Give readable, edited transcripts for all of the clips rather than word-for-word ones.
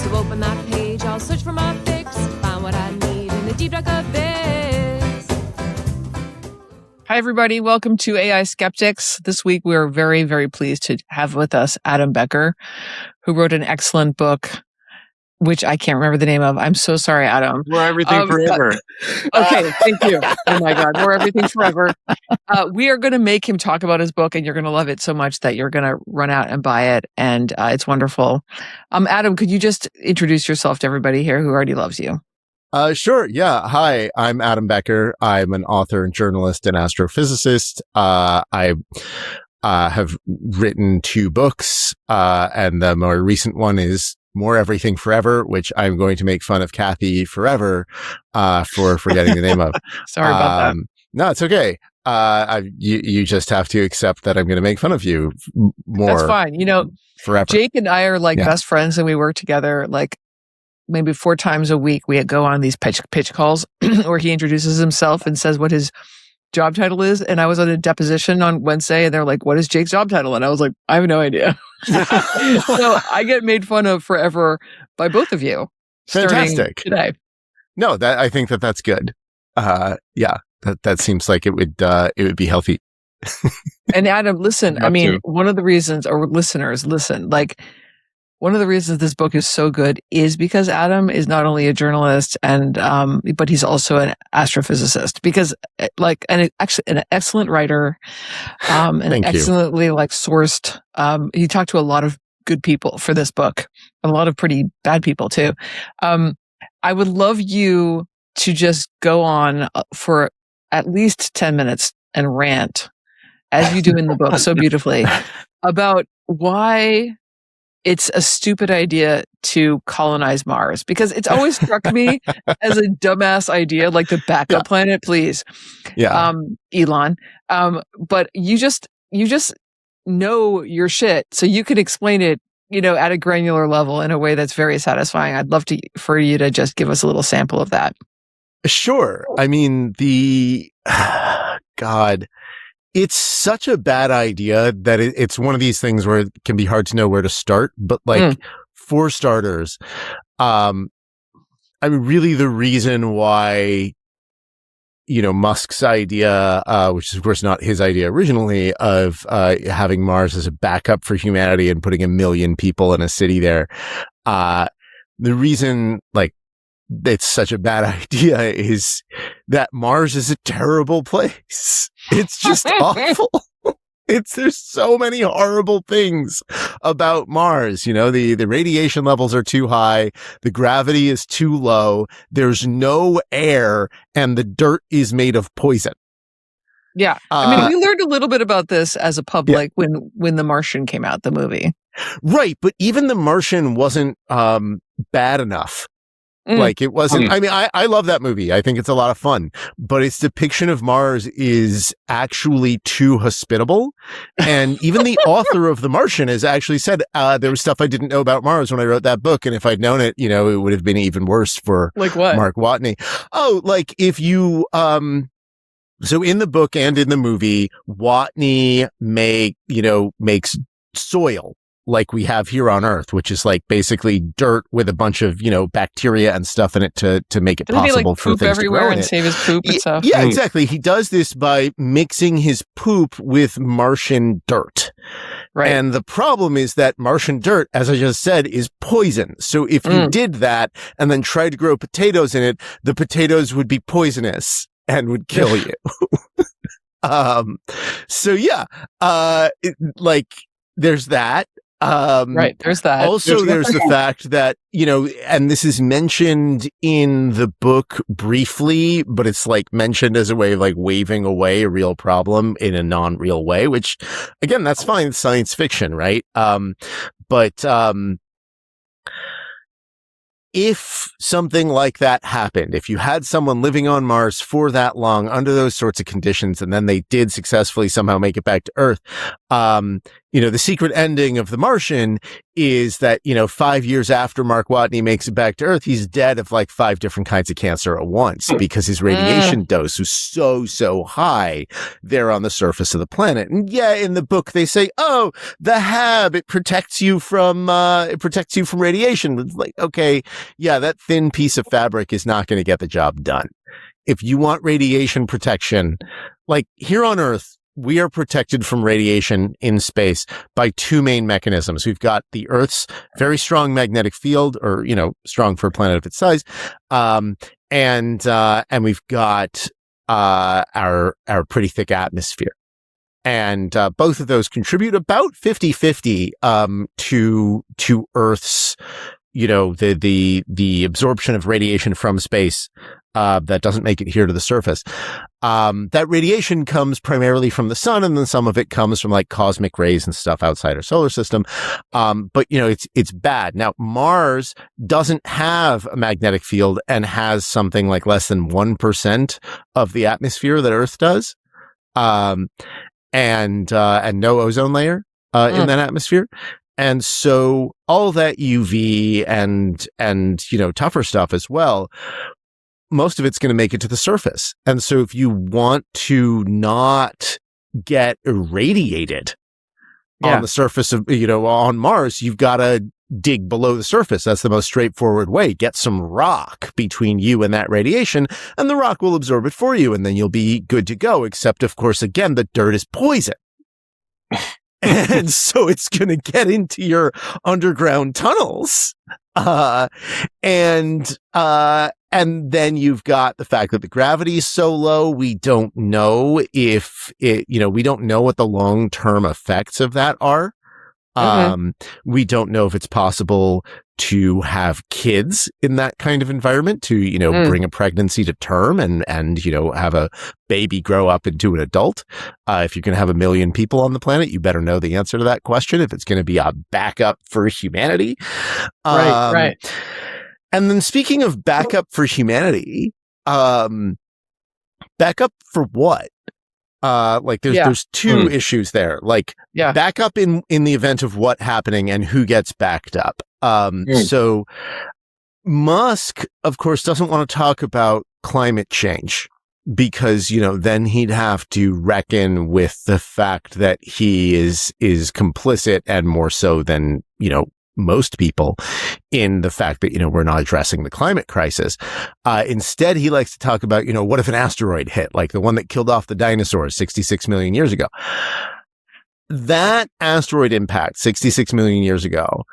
So open that page, I'll search for my fix, find what I need in the deep dark abyss. Hi, everybody. Welcome to AI Skeptics. This week, we're very, very pleased to have with us Adam Becker, who wrote an excellent book, which I can't remember the name of. I'm so sorry, Adam. More Everything Forever. Okay, thank you. Oh my God, More Everything Forever. We are going to make him talk about his book, and you're going to love it so much that you're going to run out and buy it, and it's wonderful. Adam, could you just introduce yourself to everybody here who already loves you? Sure. Yeah. Hi, I'm Adam Becker. I'm an author and journalist and astrophysicist. I have written 2 books, and the more recent one is More Everything Forever, which I'm going to make fun of Kathy forever for forgetting the name of. Sorry about that. No, it's okay. You just have to accept that I'm going to make fun of you more. That's fine. You know, forever. Jake and I are like best friends, and we work together like maybe 4 times a week. We go on these pitch calls where he introduces himself and says what his job title is. And I was on a deposition on Wednesday, and they're like, "What is Jake's job title?" And I was like, "I have no idea." So I get made fun of forever by both of you. Fantastic. Today. No, I think that's good. Yeah, that seems like it would be healthy. And Adam, listen, I mean, one of the reasons, or listeners, listen, like one of the reasons this book is so good is because Adam is not only a journalist but he's also an astrophysicist, because an excellent writer, and excellently sourced. He talked to a lot of good people for this book, a lot of pretty bad people too. I would love you to just go on for at least 10 minutes and rant, as you do in the book so beautifully, about why it's a stupid idea to colonize Mars, because it's always struck me as a dumbass idea, like the backup planet, please. Yeah. Elon. But you just know your shit, so you can explain it, at a granular level in a way that's very satisfying. I'd love for you to just give us a little sample of that. Sure. I mean, God, it's such a bad idea that it's one of these things where it can be hard to know where to start. But for starters, I mean, really the reason why, Musk's idea, which is of course not his idea originally, of having Mars as a backup for humanity and putting 1 million people in a city there, the reason it's such a bad idea is that Mars is a terrible place. It's just awful. There's so many horrible things about Mars. The radiation levels are too high. The gravity is too low. There's no air, and the dirt is made of poison. Yeah. I mean, we learned a little bit about this as a public when The Martian came out, the movie. Right. But even The Martian wasn't bad enough. It wasn't, I mean, I love that movie. I think it's a lot of fun, but its depiction of Mars is actually too hospitable. And even the author of The Martian has actually said, there was stuff I didn't know about Mars when I wrote that book. And if I'd known it, it would have been even worse for Mark Watney. Oh, if you, so in the book and in the movie, Watney makes soil like we have here on Earth, which is basically dirt with a bunch of, bacteria and stuff in it to make it possible for things to grow in it. And save his poop and stuff. Yeah, exactly. He does this by mixing his poop with Martian dirt. Right. And the problem is that Martian dirt, as I just said, is poison. So if you did that and then tried to grow potatoes in it, the potatoes would be poisonous and would kill you. There's that. Right. There's that. Also, there's the fact that, and this is mentioned in the book briefly, but it's mentioned as a way of waving away a real problem in a non-real way, which again, that's fine. It's science fiction, right? But if something like that happened, if you had someone living on Mars for that long under those sorts of conditions, and then they did successfully somehow make it back to Earth, the secret ending of The Martian is that, 5 years after Mark Watney makes it back to Earth, he's dead of like 5 different kinds of cancer at once because his radiation dose was so high there on the surface of the planet. And yeah, in the book they say, oh, the HAB, it protects you from radiation. It's like, okay, yeah, that thin piece of fabric is not going to get the job done. If you want radiation protection, like here on Earth, we are protected from radiation in space by 2 main mechanisms. We've got the Earth's very strong magnetic field, or, strong for a planet of its size. And we've got, our pretty thick atmosphere. And, both of those contribute about 50-50, to Earth's, the absorption of radiation from space, that doesn't make it here to the surface. That radiation comes primarily from the sun, and then some of it comes from like cosmic rays and stuff outside our solar system. But it's bad. Now, Mars doesn't have a magnetic field and has something like less than 1% of the atmosphere that Earth does. And no ozone layer, in that atmosphere. And so all that UV and tougher stuff as well, most of it's going to make it to the surface. And so if you want to not get irradiated on the surface of, on Mars, you've got to dig below the surface. That's the most straightforward way. Get some rock between you and that radiation, and the rock will absorb it for you, and then you'll be good to go. Except, of course, again, the dirt is poison. And so it's going to get into your underground tunnels. And then you've got the fact that the gravity is so low, we don't know if it, we don't know what the long-term effects of that are. We don't know if it's possible to have kids in that kind of environment, to, bring a pregnancy to term and, have a baby grow up into an adult. If you're going to have 1 million people on the planet, you better know the answer to that question if it's going to be a backup for humanity. Right. And then speaking of backup for humanity, backup for what? There's 2 issues there. Backup in the event of what happening and who gets backed up. So Musk, of course, doesn't want to talk about climate change because, then he'd have to reckon with the fact that he is complicit, and more so than, most people, in the fact that, we're not addressing the climate crisis. Instead, he likes to talk about, what if an asteroid hit, like the one that killed off the dinosaurs 66 million years ago. That asteroid impact 66 million years ago,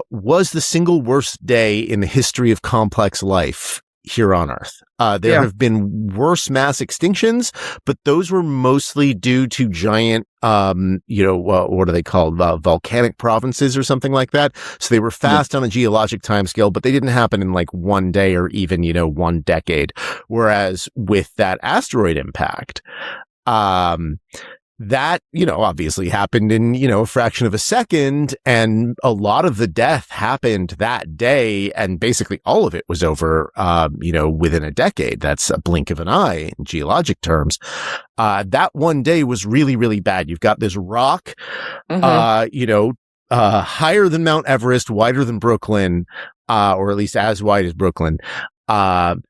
was the single worst day in the history of complex life here on Earth. There have been worse mass extinctions, but those were mostly due to giant, what are they called? Volcanic provinces or something like that. So they were fast on a geologic timescale, but they didn't happen in like 1 day or even, 1 decade. Whereas with that asteroid impact, that, obviously happened in, a fraction of a second, and a lot of the death happened that day, and basically all of it was over, within a decade. That's a blink of an eye in geologic terms. That 1 day was really, really bad. You've got this rock, higher than Mount Everest, wider than Brooklyn, or at least as wide as Brooklyn,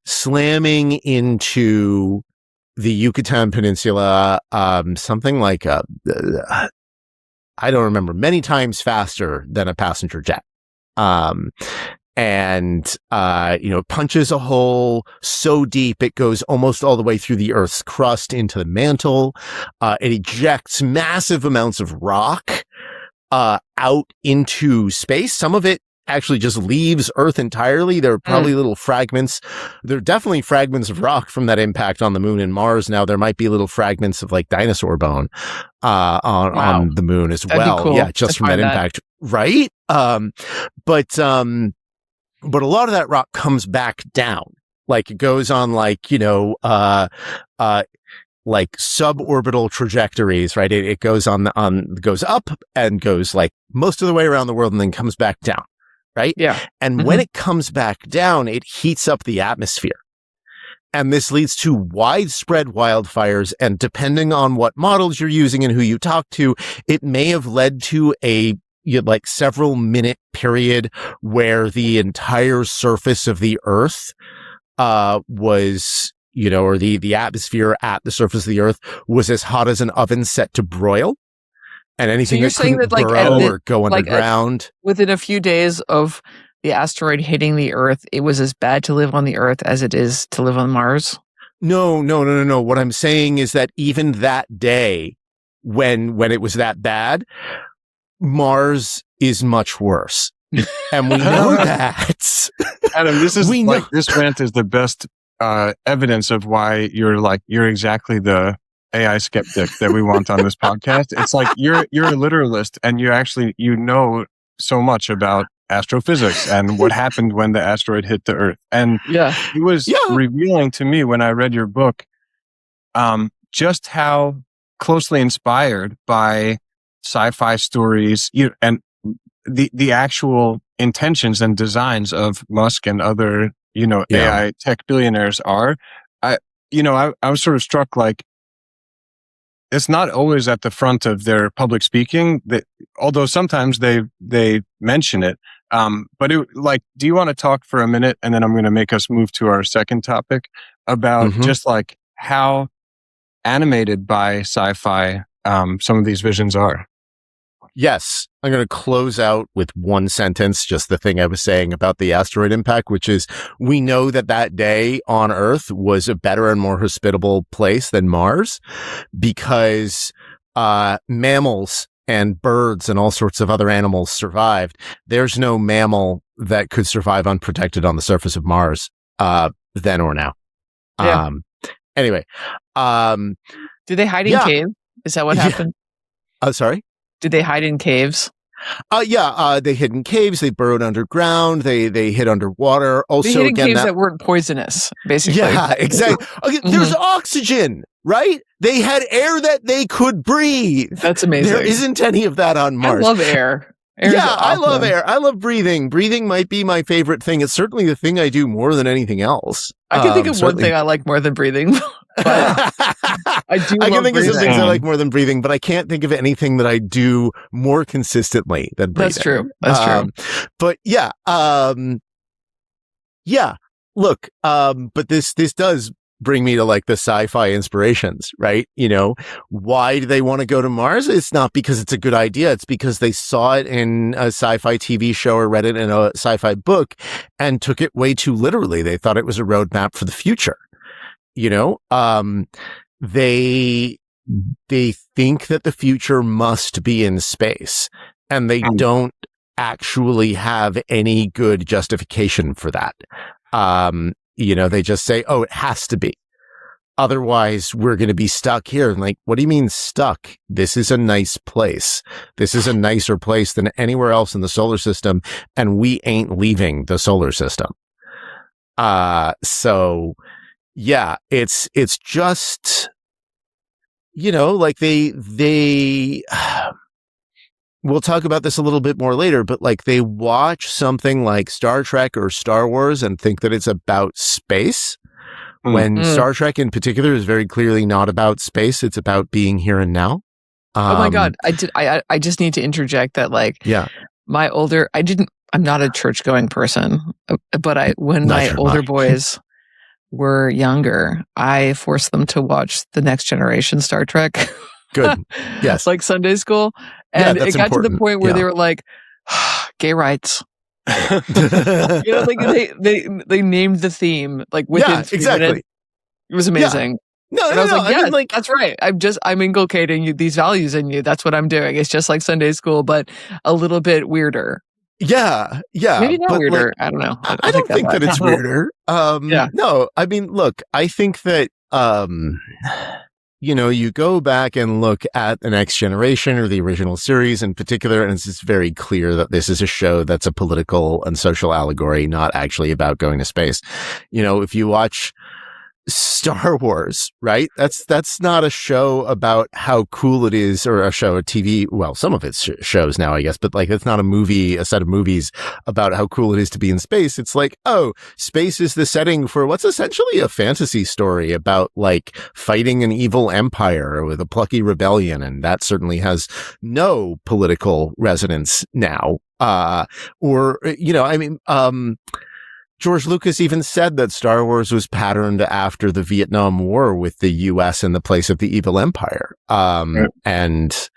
slamming into the Yucatan Peninsula, something like I don't remember, many times faster than a passenger jet. Punches a hole so deep it goes almost all the way through the Earth's crust into the mantle. It ejects massive amounts of rock out into space. Some of it actually just leaves Earth entirely. There are probably little fragments. There are definitely fragments of rock from that impact on the moon and Mars. Now there might be little fragments of like dinosaur bone on the moon as well. Cool. Yeah, just from that impact, right? But a lot of that rock comes back down. Like it goes on like suborbital trajectories, right? It goes goes up and goes like most of the way around the world and then comes back down. Right? Yeah. And when it comes back down, it heats up the atmosphere. And this leads to widespread wildfires. And depending on what models you're using and who you talk to, it may have led to a several minute period where the entire surface of the Earth was, or the atmosphere at the surface of the Earth was as hot as an oven set to broil. And anything that couldn't burrow or go underground. Within a few days of the asteroid hitting the Earth, it was as bad to live on the Earth as it is to live on Mars? No. What I'm saying is that even that day, when it was that bad, Mars is much worse. And we know that. Adam, this rant is the best evidence of why you're exactly the AI skeptic that we want on this podcast. It's like you're a literalist, and you know so much about astrophysics and what happened when the asteroid hit the Earth. And it was revealing to me when I read your book, just how closely inspired by sci-fi stories and the actual intentions and designs of Musk and other, AI tech billionaires are. I was sort of struck, like, it's not always at the front of their public speaking, although sometimes they mention it. But do you want to talk for a minute, and then I'm going to make us move to our second topic about just like how animated by sci-fi some of these visions are? Yes. I'm going to close out with one sentence, just the thing I was saying about the asteroid impact, which is we know that day on Earth was a better and more hospitable place than Mars because mammals and birds and all sorts of other animals survived. There's no mammal that could survive unprotected on the surface of Mars then or now. Yeah. Anyway. Did they hide in caves? Is that what happened? Sorry? Did they hide in caves? They hid in caves. They burrowed underground. They hid underwater. Also, they hid in caves that weren't poisonous, basically. Yeah, exactly. Okay, there's oxygen, right? They had air that they could breathe. That's amazing. There isn't any of that on Mars. I love air. I love air. I love breathing. Breathing might be my favorite thing. It's certainly the thing I do more than anything else. I can think of one thing I like more than breathing. But I can think of some things I like more than breathing, but I can't think of anything that I do more consistently than breathing. That's true. But look, but this does bring me to like the sci-fi inspirations, right? Why do they want to go to Mars? It's not because it's a good idea. It's because they saw it in a sci-fi TV show or read it in a sci-fi book and took it way too literally. They thought it was a roadmap for the future. They think that the future must be in space, and they don't actually have any good justification for that. They just say, oh, it has to be. Otherwise, we're going to be stuck here. And like, what do you mean stuck? This is a nice place. This is a nicer place than anywhere else in the solar system, and we ain't leaving the solar system. So yeah, it's just, like they we'll talk about this a little bit more later, but like they watch something like Star Trek or Star Wars and think that it's about space. When Star Trek in particular is very clearly not about space. It's about being here and now. Oh my God. I just need to interject that I'm not a church going person, but when my older boys were younger, I forced them to watch the Next Generation Star Trek. Good. Yes. Like Sunday school. And it got to the point where they were like, gay rights. Like they named the theme like within 3 minutes. It was amazing. No, I was like, that's right. I'm inculcating these values in you. That's what I'm doing. It's just like Sunday school, but a little bit weirder. Yeah. Maybe not weirder. I don't know. I don't think that it's weirder. No, I mean, look, I think that, you go back and look at The Next Generation or the original series in particular, and it's just very clear that this is a show that's a political and social allegory, not actually about going to space. If you watch Star Wars, right? That's not a show about how cool it is, or a TV. Well, some of it's shows now, I guess, but like, it's not a set of movies about how cool it is to be in space. It's like, oh, space is the setting for what's essentially a fantasy story about like fighting an evil empire with a plucky rebellion. And that certainly has no political resonance now. George Lucas even said that Star Wars was patterned after the Vietnam War with the U.S. in the place of the evil empire. And,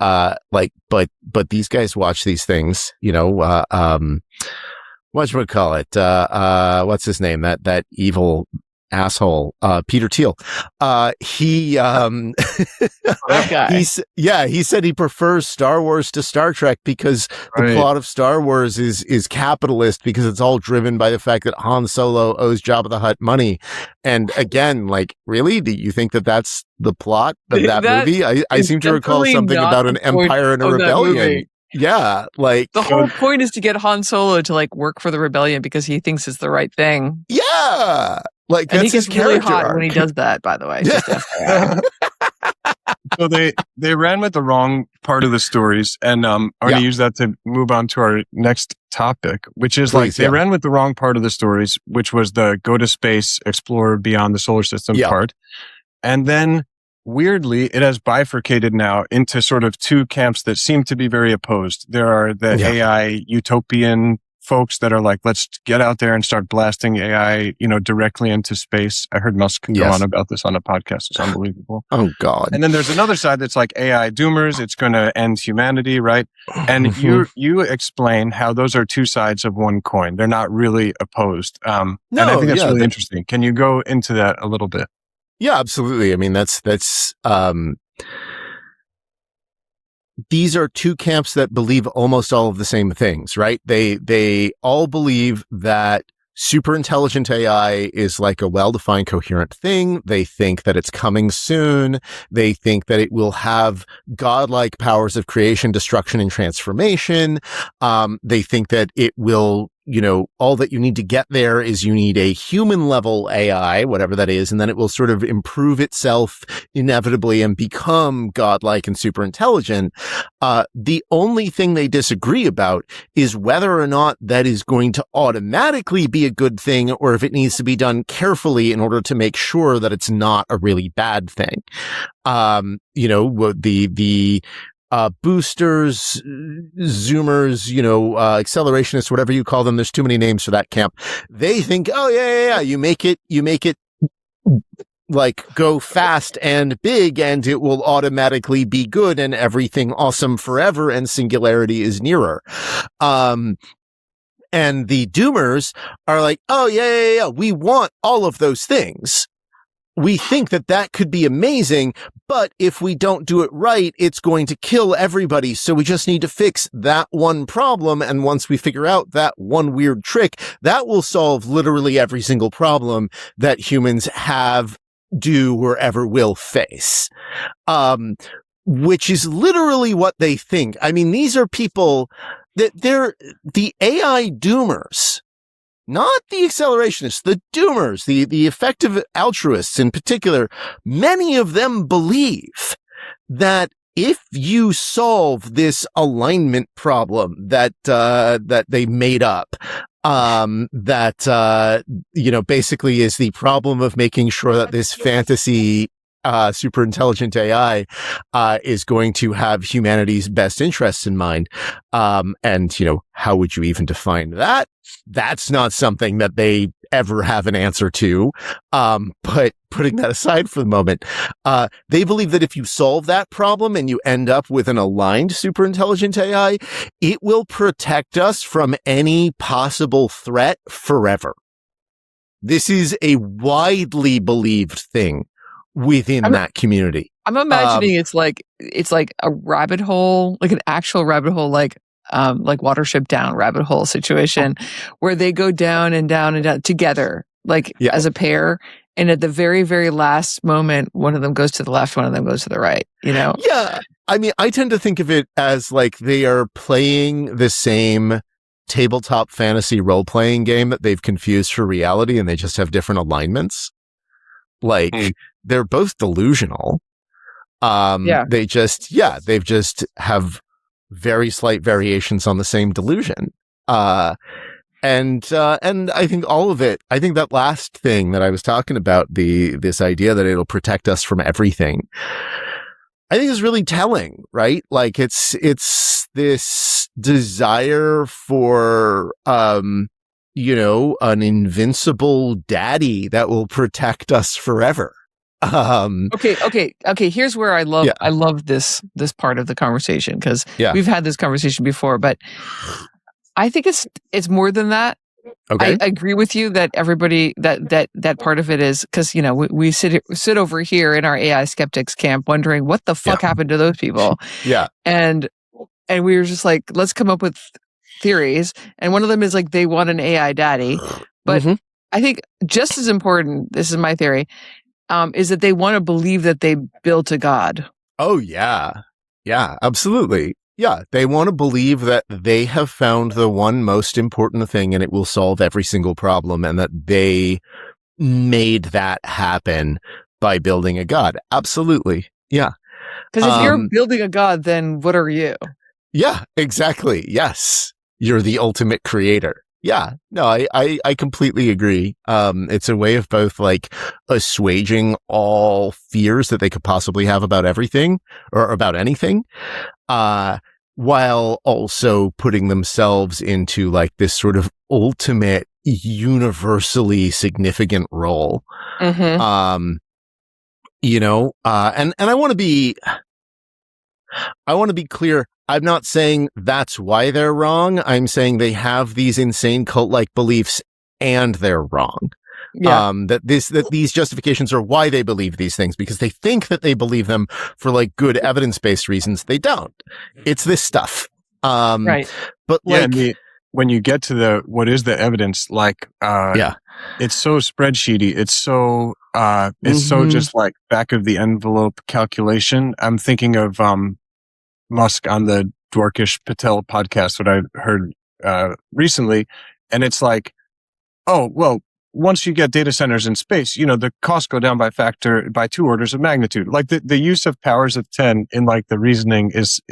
but these guys watch these things, whatchamacallit, what's his name? That evil asshole, Peter Thiel. He said he prefers Star Wars to Star Trek because the plot of Star Wars is capitalist, because it's all driven by the fact that Han Solo owes Jabba the Hutt money. And again, like, really, do you think that that's the plot of that movie? I seem to recall something about an empire and a rebellion. Yeah, like the whole point is to get Han Solo to like work for the rebellion because he thinks it's the right thing. Yeah. Like, and he gets really hot when he does that, by the way. So they ran with the wrong part of the stories, and I'm going to use that to move on to our next topic, which is they ran with the wrong part of the stories, which was the go to space, explore beyond the solar system part. And then weirdly, it has bifurcated now into sort of two camps that seem to be very opposed. There are the AI utopian folks that are like, let's get out there and start blasting AI, directly into space. I heard Musk go on about this on a podcast. It's unbelievable. Oh God. And then there's another side that's like AI doomers. It's going to end humanity, right? And you explain how those are two sides of one coin. They're not really opposed. And I think that's really interesting. Can you go into that a little bit? Yeah, absolutely. I mean, these are two camps that believe almost all of the same things, right? They all believe that super intelligent AI is like a well-defined, coherent thing. They think that it's coming soon. They think that it will have godlike powers of creation, destruction, and transformation. They think that it will, all that you need to get there is you need a human level AI, whatever that is, and then it will sort of improve itself inevitably and become godlike and super intelligent. The only thing they disagree about is whether or not that is going to automatically be a good thing, or if it needs to be done carefully in order to make sure that it's not a really bad thing. Boosters, zoomers, accelerationists, whatever you call them. There's too many names for that camp. They think, oh yeah. You make it like go fast and big and it will automatically be good and everything awesome forever and singularity is nearer. And the doomers are like, oh yeah. We want all of those things. We think that could be amazing, but if we don't do it right, it's going to kill everybody. So we just need to fix that one problem. And once we figure out that one weird trick, that will solve literally every single problem that humans have, do, or ever will face. Which is literally what they think. I mean, these are people that they're the AI doomers. Not the accelerationists, the doomers, the effective altruists in particular. Many of them believe that if you solve this alignment problem that they made up, basically is the problem of making sure that this fantasy super intelligent AI is going to have humanity's best interests in mind. And how would you even define that? That's not something that they ever have an answer to. But putting that aside for the moment, they believe that if you solve that problem and you end up with an aligned super intelligent AI, it will protect us from any possible threat forever. This is a widely believed thing within that community. I'm imagining it's like a rabbit hole, like an actual rabbit hole, like Watership Down rabbit hole situation where they go down and down and down together, as a pair. And at the very, very last moment, one of them goes to the left, one of them goes to the right, Yeah. I mean, I tend to think of it as like they are playing the same tabletop fantasy role-playing game that they've confused for reality and they just have different alignments. Like, they're both delusional. They've just have very slight variations on the same delusion. And I think all of it, I think that last thing that I was talking about, this idea that it'll protect us from everything, I think is really telling, right? Like it's this desire for, an invincible daddy that will protect us forever. Okay. Here's where I love this part of the conversation, because we've had this conversation before, but I think it's more than that. Okay. I agree with you that everybody that part of it is because we sit over here in our AI skeptics camp wondering what the fuck happened to those people. Yeah. And we were just like, let's come up with theories, and one of them is like they want an AI daddy, but I think just as important, this is my theory, is that they want to believe that they built a god. Oh yeah, absolutely. Yeah, they want to believe that they have found the one most important thing and it will solve every single problem, and that they made that happen by building a god. Absolutely. Yeah. Because if you're building a god, then what are you? Yeah, exactly. Yes. You're the ultimate creator. Yeah. No, I completely agree. It's a way of both like assuaging all fears that they could possibly have about everything or about anything, while also putting themselves into like this sort of ultimate, universally significant role. And I want to be clear. I'm not saying that's why they're wrong. I'm saying they have these insane cult-like beliefs and they're wrong. Yeah. That these justifications are why they believe these things, because they think that they believe them for like good evidence-based reasons. They don't. It's this stuff. Right. But like, when you get to what is the evidence, like, it's so spreadsheety. It's so, so just like back of the envelope calculation. I'm thinking of, Musk on the Dwarkish Patel podcast, what I heard recently, and it's like, oh well, once you get data centers in space, the costs go down by 2 orders of magnitude. Like the use of powers of 10 in like the reasoning is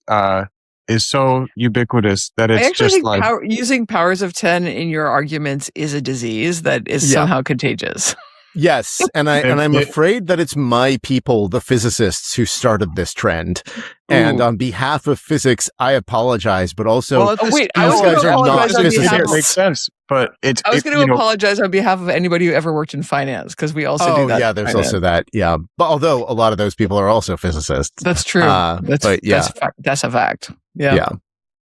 so ubiquitous that it's just like using powers of 10 in your arguments is a disease that is somehow contagious. Yes, and I'm afraid that it's my people, the physicists, who started this trend. And on behalf of physics, I apologize. But also, these guys are not physicists. It makes sense, but I was going to apologize on behalf of anybody who ever worked in finance, because we also do that. Yeah, there's also that. Yeah, but although a lot of those people are also physicists. That's true. That's a fact. Yeah.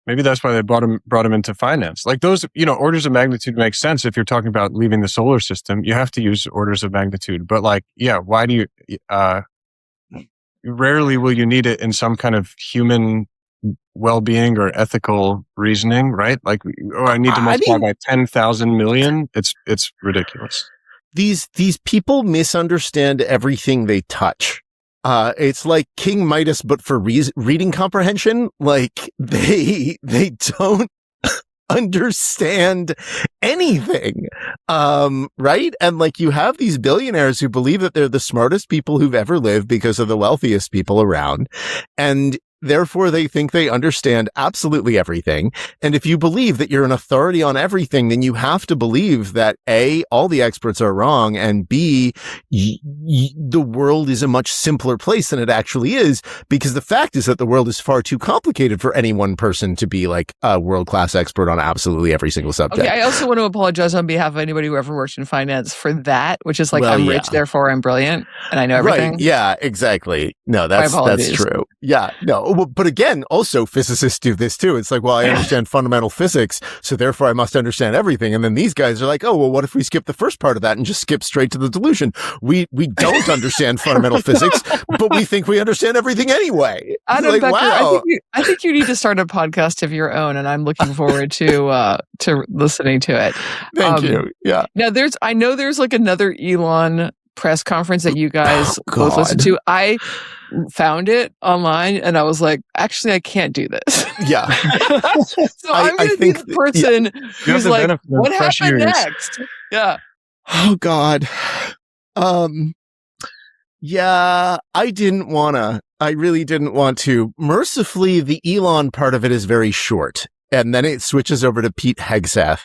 Maybe that's why they brought him into finance. Like those, orders of magnitude make sense if you're talking about leaving the solar system. You have to use orders of magnitude. But like, why do you? Rarely will you need it in some kind of human well-being or ethical reasoning, right? Like, I need to multiply by 10,000 million. It's ridiculous. These people misunderstand everything they touch. It's like King Midas, but for reading comprehension. Like they don't understand anything. Right? And like you have these billionaires who believe that they're the smartest people who've ever lived because of the wealthiest people around. And therefore, they think they understand absolutely everything. And if you believe that you're an authority on everything, then you have to believe that A, all the experts are wrong, and B, the world is a much simpler place than it actually is, because the fact is that the world is far too complicated for any one person to be like a world-class expert on absolutely every single subject. Okay, I also want to apologize on behalf of anybody who ever worked in finance for that, which is like, I'm rich, therefore I'm brilliant, and I know everything. Right, yeah, exactly. No, that's true. Yeah, no. But again, also physicists do this too. It's like, well, I understand fundamental physics, so therefore I must understand everything. And then these guys are like, oh, well, what if we skip the first part of that and just skip straight to the delusion? We don't understand fundamental physics, but we think we understand everything anyway. Adam like, Becker, wow. I think you need to start a podcast of your own, and I'm looking forward to listening to it. Thank you. Yeah. Now I know there's like another Elon press conference that you guys both listened to, I found it online and I was like, actually, I can't do this. Yeah. So I'm going to be the person who's like, what happened next? Yeah. Oh, God. Yeah, I didn't want to. I really didn't want to. Mercifully, the Elon part of it is very short. And then it switches over to Pete Hegseth.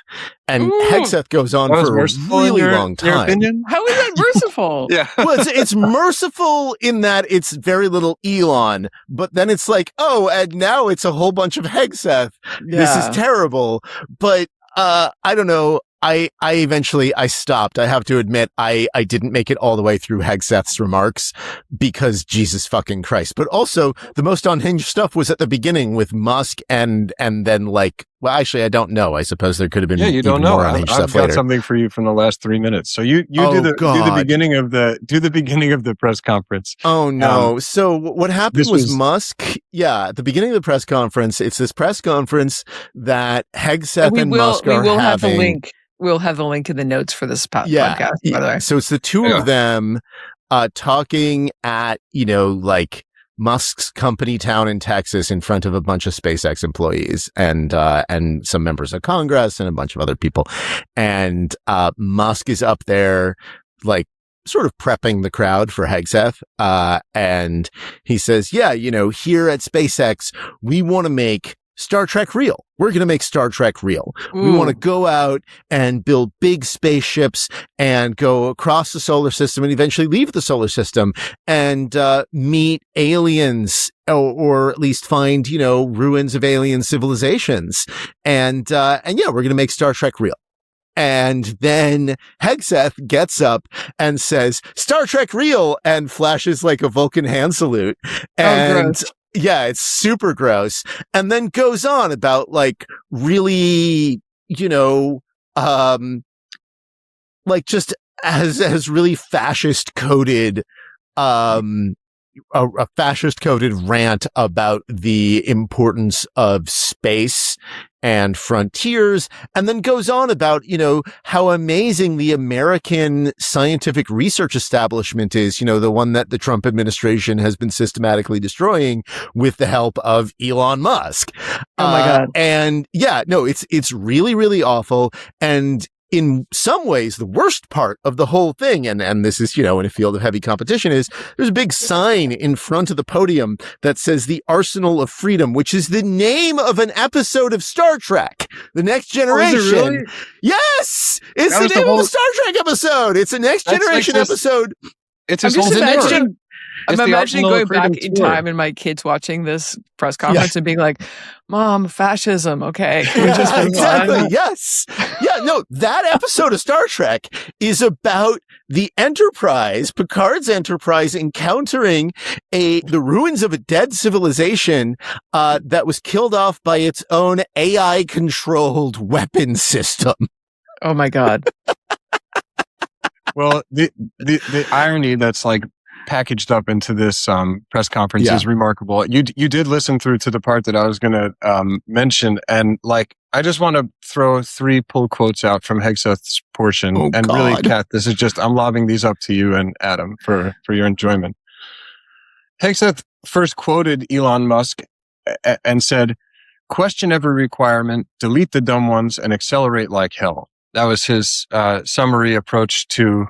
And Hegseth goes on for a really long time. How is that merciful? Yeah. Well, it's merciful in that it's very little Elon, but then it's like, oh, and now it's a whole bunch of Hegseth. Yeah. This is terrible. But I don't know. I eventually stopped. I have to admit, I didn't make it all the way through Hegseth's remarks because Jesus fucking Christ. But also the most unhinged stuff was at the beginning with Musk and then like, well, actually, I don't know. I suppose there could have been you don't know. More unhinged stuff I've got something for you from the last 3 minutes. So you do the beginning of the press conference. Oh no. So what happened was Musk. Yeah. At the beginning of the press conference, it's this press conference that Hegseth and Musk are having. We will have the link. We'll have the link in the notes for this podcast, by the way. So it's the two of them talking at, like Musk's company town in Texas in front of a bunch of SpaceX employees and some members of Congress and a bunch of other people. And Musk is up there, like, sort of prepping the crowd for Hegseth. And he says, here at SpaceX, we want to make Star Trek real. We're going to make Star Trek real. We want to go out and build big spaceships and go across the solar system and eventually leave the solar system and meet aliens or at least find, ruins of alien civilizations. And we're going to make Star Trek real. And then Hegseth gets up and says, Star Trek real, and flashes like a Vulcan hand salute. And yeah, it's super gross. And then goes on about like really, like just as really fascist coded, a fascist coded rant about the importance of space and frontiers, and then goes on about, how amazing the American scientific research establishment is, the one that the Trump administration has been systematically destroying with the help of Elon Musk. Oh my God. And yeah, no, it's really, really awful. And in some ways, the worst part of the whole thing, and this is, in a field of heavy competition, is there's a big sign in front of the podium that says the Arsenal of Freedom, which is the name of an episode of Star Trek, The Next Generation. Is it really? Yes! It's the name of the Star Trek episode. It's a Next Generation episode. It's his whole story. I'm imagining going back in time and my kids watching this press conference and being like, Mom, fascism. Okay. Can we just exactly. Yes. Yeah. No, that episode of Star Trek is about the Enterprise, Picard's Enterprise, encountering the ruins of a dead civilization that was killed off by its own AI controlled weapon system. Oh my God. Well, the irony that's like packaged up into this press conference is remarkable. You did listen through to the part that I was going to mention, and like I just want to throw 3 pull quotes out from Hegseth's portion. Really, Kat, this is just I'm lobbing these up to you and Adam for your enjoyment. Hegseth first quoted Elon Musk and said, "Question every requirement, delete the dumb ones, and accelerate like hell." That was his summary approach to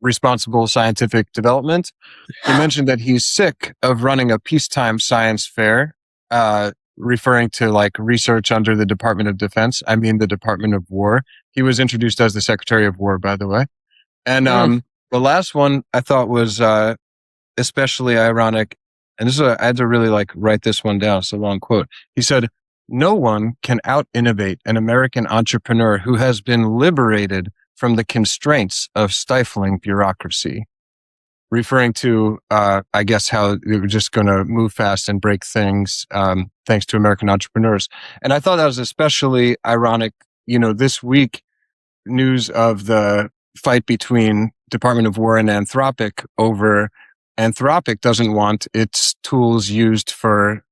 responsible scientific development. He mentioned that he's sick of running a peacetime science fair, referring to like research under the Department of Defense. I mean, the Department of War. He was introduced as the Secretary of War, by the way. And the last one I thought was especially ironic. And this is I had to really like write this one down. It's a long quote. He said, "No one can out-innovate an American entrepreneur who has been liberated from the constraints of stifling bureaucracy," referring to, I guess, how they were just going to move fast and break things, thanks to American entrepreneurs. And I thought that was especially ironic. This week, news of the fight between Department of War and Anthropic over Anthropic doesn't want its tools used for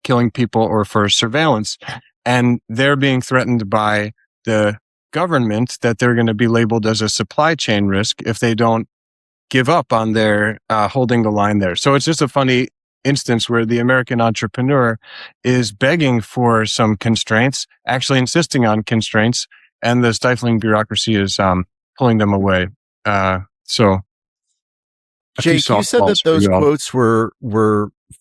killing people or for surveillance. And they're being threatened by the government that they're going to be labeled as a supply chain risk if they don't give up on their holding the line there. So it's just a funny instance where the American entrepreneur is begging for some constraints, actually insisting on constraints, and the stifling bureaucracy is pulling them away. So, Jake, you said that those quotes were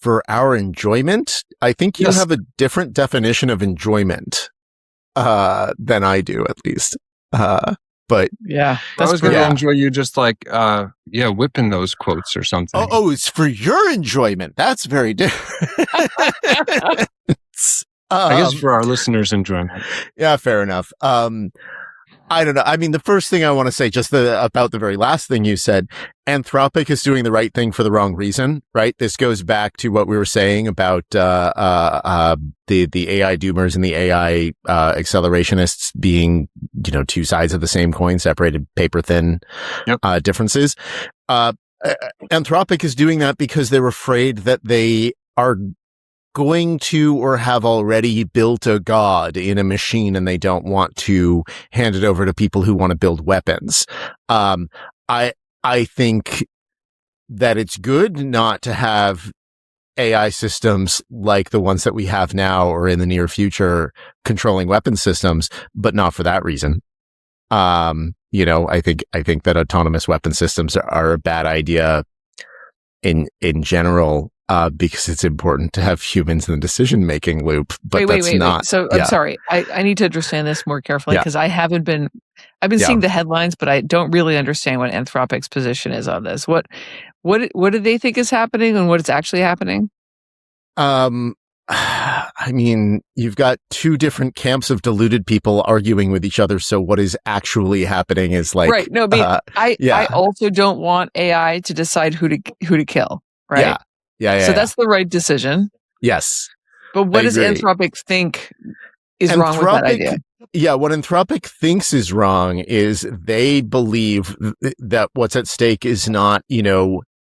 for our enjoyment. I think you have a different definition of enjoyment than I do, at least. But yeah, I was going to enjoy you just like, whipping those quotes or something. Oh, it's for your enjoyment. That's very different. I guess for our listeners' enjoyment. Yeah, fair enough. I don't know. I mean, the first thing I want to say, just about the very last thing you said, Anthropic is doing the right thing for the wrong reason, right? This goes back to what we were saying about the AI doomers and the AI accelerationists being, two sides of the same coin, separated paper thin differences. Anthropic is doing that because they're afraid that they are going to or have already built a god in a machine and they don't want to hand it over to people who want to build weapons. I think that it's good not to have AI systems like the ones that we have now or in the near future controlling weapon systems, but not for that reason. I think that autonomous weapon systems are a bad idea in general. Because it's important to have humans in the decision-making loop, but that's not. So I'm sorry. I need to understand this more carefully because I've been seeing the headlines, but I don't really understand what Anthropic's position is on this. What do they think is happening and what is actually happening? I mean, you've got two different camps of deluded people arguing with each other. So what is actually happening is like, right. No, I also don't want AI to decide who to kill. Right. Yeah. So that's the right decision. Yes. But what does Anthropic think is wrong with that idea? Yeah, what Anthropic thinks is wrong is they believe that what's at stake is not,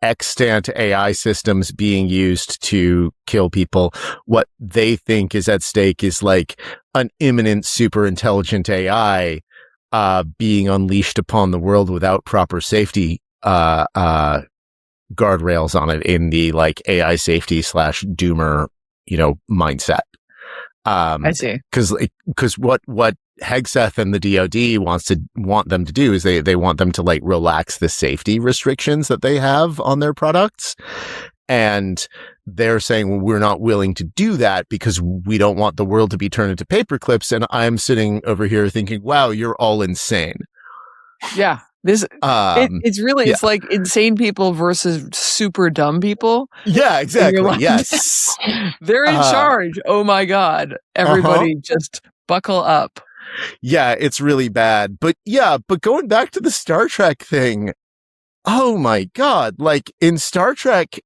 extant AI systems being used to kill people. What they think is at stake is like an imminent super intelligent AI being unleashed upon the world without proper safety guardrails on it in the like AI safety / doomer, mindset. I see. Because what Hegseth and the DoD want them to do is they want them to like relax the safety restrictions that they have on their products. And they're saying, well, we're not willing to do that because we don't want the world to be turned into paper clips. And I'm sitting over here thinking, wow, you're all insane. Yeah. It's really, it's like insane people versus super dumb people. Yeah, exactly. Like, yes. They're in charge. Oh my God. Everybody just buckle up. Yeah, it's really bad. But going back to the Star Trek thing. Oh my God. Like in Star Trek,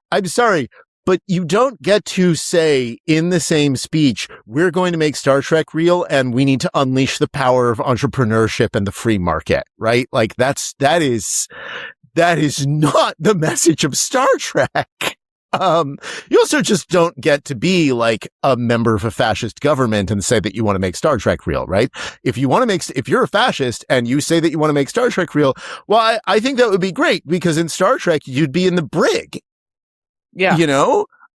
I'm sorry, but you don't get to say in the same speech, we're going to make Star Trek real and we need to unleash the power of entrepreneurship and the free market, right? Like that is not the message of Star Trek. You also just don't get to be like a member of a fascist government and say that you want to make Star Trek real, right? If you're a fascist and you say that you want to make Star Trek real, well, I think that would be great because in Star Trek, you'd be in the brig. Yeah.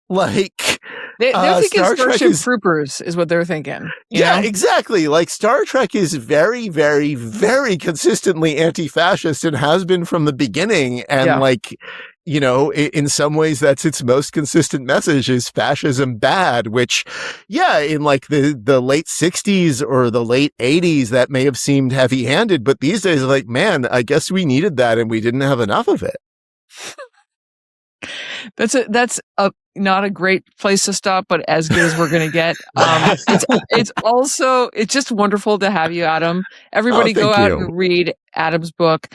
Like they're thinking Starship Troopers is what they're thinking. Yeah, exactly. Like Star Trek is very, very, very consistently anti-fascist and has been from the beginning. And in some ways that's its most consistent message is fascism bad, which, in like the late 60s or the late 80s, that may have seemed heavy handed. But these days, like, man, I guess we needed that and we didn't have enough of it. That's not a great place to stop, but as good as we're going to get. It's just wonderful to have you, Adam. Everybody go out and read Adam's book,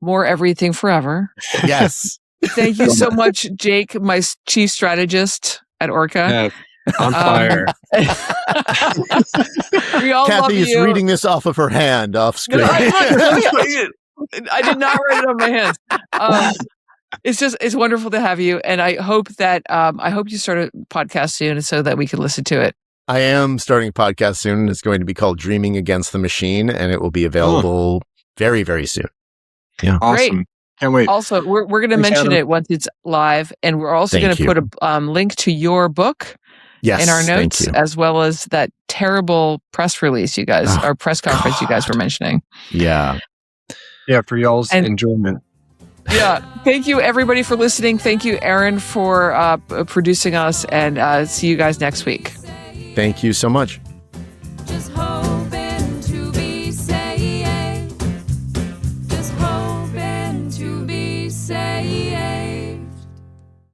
More Everything Forever. Yes. Thank you so much, Jake, my chief strategist at Orca. Yeah, on fire. We all Kathy love is you. reading this off of her hand off screen. No, I did not write it on my hands. It's wonderful to have you. And I hope that, you start a podcast soon so that we can listen to it. I am starting a podcast soon. It's going to be called Dreaming Against the Machine, and it will be available very, very soon. Yeah. Awesome. Great. Can't wait. Also, we're going to mention it once it's live, and we're also going to put a link to your book in our notes, as well as that terrible press release you guys, or press conference you guys were mentioning. Yeah. Yeah, for y'all's enjoyment. Yeah. Thank you, everybody, for listening. Thank you, Aaron, for producing us, and see you guys next week. Thank you so much.